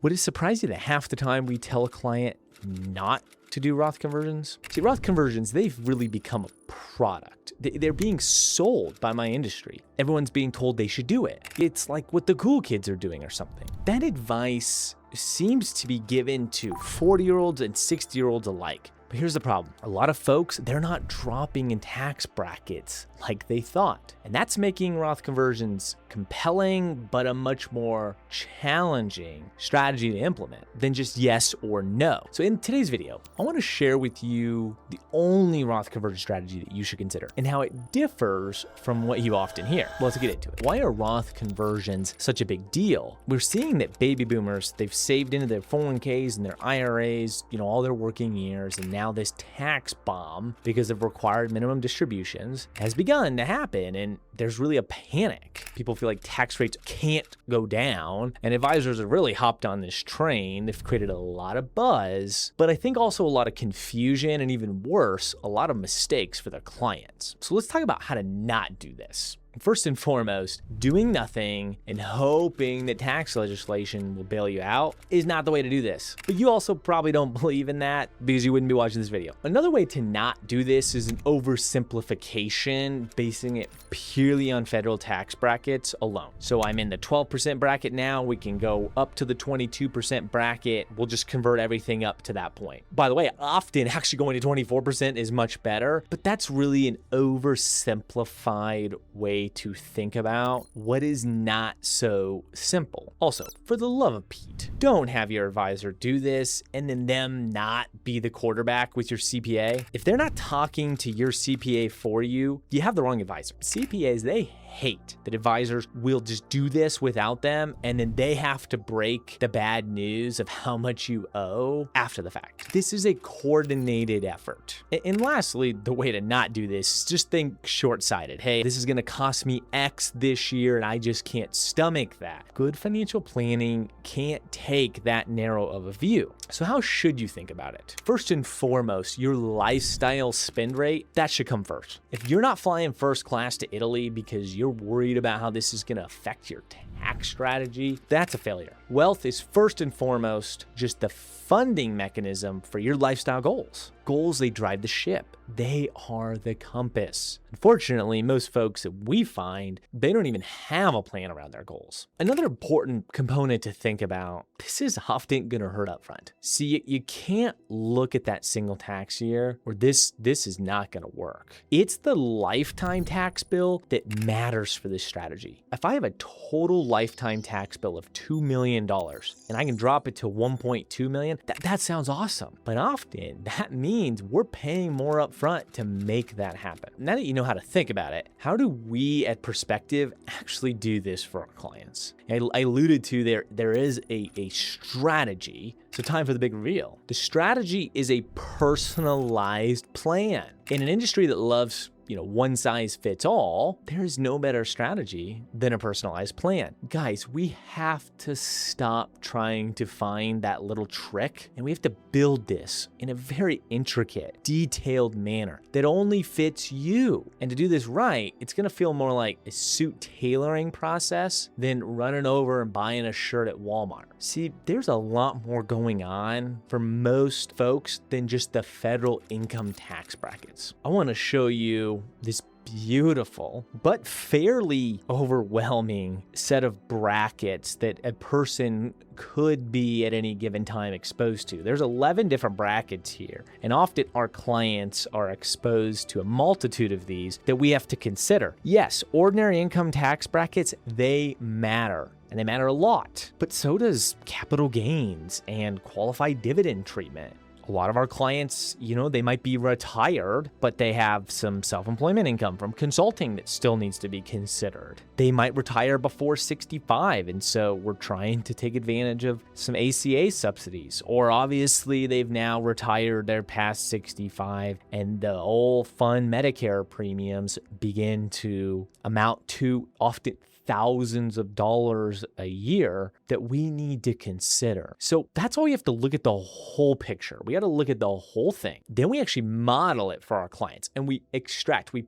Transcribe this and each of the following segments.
Would it surprise you that half the time we tell a client not to do Roth conversions? See, Roth conversions, they've really become a product. They're being sold by my industry. Everyone's being told they should do it. It's like what the cool kids are doing or something. That advice seems to be given to 40-year-olds and 60-year-olds alike. But here's the problem. A lot of folks, they're not dropping in tax brackets like they thought. And that's making Roth conversions compelling, but a much more challenging strategy to implement than just yes or no. So in today's video, I want to share with you the only Roth conversion strategy that you should consider and how it differs from what you often hear. Let's get into it. Why are Roth conversions such a big deal? We're seeing that baby boomers, they've saved into their 401ks and their IRAs, all their working years, and now this tax bomb because of required minimum distributions has begun to happen, and there's really a panic. People feel like tax rates can't go down, and advisors have really hopped on this train. They've created a lot of buzz, but I think also a lot of confusion, and even worse, a lot of mistakes for their clients. So let's talk about how to not do this. First and foremost, doing nothing and hoping that tax legislation will bail you out is not the way to do this. But you also probably don't believe in that because you wouldn't be watching this video. Another way to not do this is an oversimplification, basing it purely on federal tax brackets alone. So I'm in the 12% bracket now. We can go up to the 22% bracket. We'll just convert everything up to that point. By the way, often actually going to 24% is much better, but that's really an oversimplified way to think about what is not so simple. Also, for the love of Pete, don't have your advisor do this and then them not be the quarterback with your CPA. If they're not talking to your CPA for you, you have the wrong advisor. CPAs, they hate that advisors will just do this without them, and then they have to break the bad news of how much you owe after the fact. This is a coordinated effort. And lastly, the way to not do this is just think short-sighted. Hey, this is going to cost me X this year, and I just can't stomach that. Good financial planning can't take that narrow of a view. So how should you think about it? First and foremost, your lifestyle spend rate, that should come first. If you're not flying first class to Italy because you're worried about how this is going to affect your tax strategy, that's a failure. Wealth is first and foremost just the funding mechanism for your lifestyle goals. Goals, they drive the ship. They are the compass. Unfortunately, most folks that we find, they don't even have a plan around their goals. Another important component to think about, this is often going to hurt up front. See, you can't look at that single tax year or this is not going to work. It's the lifetime tax bill that matters for this strategy. If I have a total lifetime tax bill of $2 million and I can drop it to $1.2 million, that sounds awesome. But often that means we're paying more up front to make that happen. Now that you know how to think about it, how do we at Perspective actually do this for our clients? I alluded to there is a strategy. So time for the big reveal. The strategy is a personalized plan. In an industry that loves one size fits all, there is no better strategy than a personalized plan. Guys, we have to stop trying to find that little trick, and we have to build this in a very intricate, detailed manner that only fits you. And to do this right, it's gonna feel more like a suit tailoring process than running over and buying a shirt at Walmart. See, there's a lot more going on for most folks than just the federal income tax brackets. I wanna show you this beautiful but fairly overwhelming set of brackets that a person could be at any given time exposed to. There's 11 different brackets here, and often our clients are exposed to a multitude of these that we have to consider. Yes, ordinary income tax brackets, they matter. And they matter a lot, but so does capital gains and qualified dividend treatment. A lot of our clients, they might be retired, but they have some self-employment income from consulting that still needs to be considered. They might retire before 65, and so we're trying to take advantage of some ACA subsidies. Or obviously, they've now retired, they're past 65, and the old fun Medicare premiums begin to amount to often thousands of dollars a year that we need to consider. So that's why we have to look at the whole picture. We got to look at the whole thing. Then we actually model it for our clients and we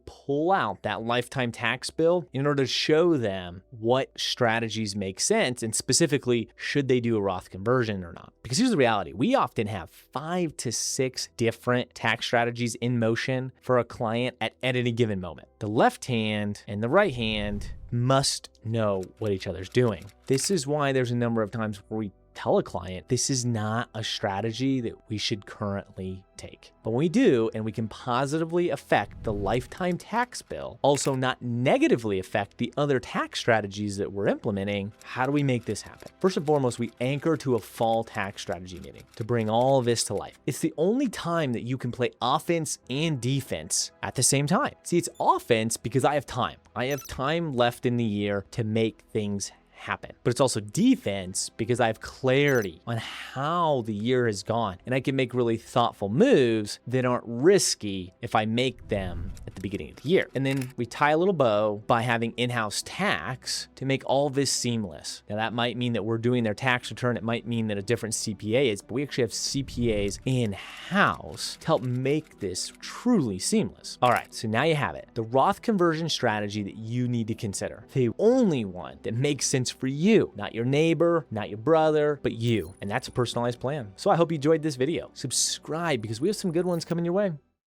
pull out that lifetime tax bill in order to show them what strategies make sense and specifically, should they do a Roth conversion or not? Because here's the reality. We often have 5 to 6 different tax strategies in motion for a client at any given moment. The left hand and the right hand must know what each other's doing. This is why there's a number of times where we tell a client, this is not a strategy that we should currently take. But when we do, and we can positively affect the lifetime tax bill, also not negatively affect the other tax strategies that we're implementing, how do we make this happen? First and foremost, we anchor to a fall tax strategy meeting to bring all of this to life. It's the only time that you can play offense and defense at the same time. See, it's offense because I have time. I have time left in the year to make things happen. But it's also defense because I have clarity on how the year has gone and I can make really thoughtful moves that aren't risky if I make them at the beginning of the year. And then we tie a little bow by having in-house tax to make all this seamless. Now that might mean that we're doing their tax return. It might mean that a different CPA is, but we actually have CPAs in-house to help make this truly seamless. All right, so now you have it. The Roth conversion strategy that you need to consider. The only one that makes sense for you, not your neighbor, not your brother, but you. And that's a personalized plan. So I hope you enjoyed this video. Subscribe because we have some good ones coming your way.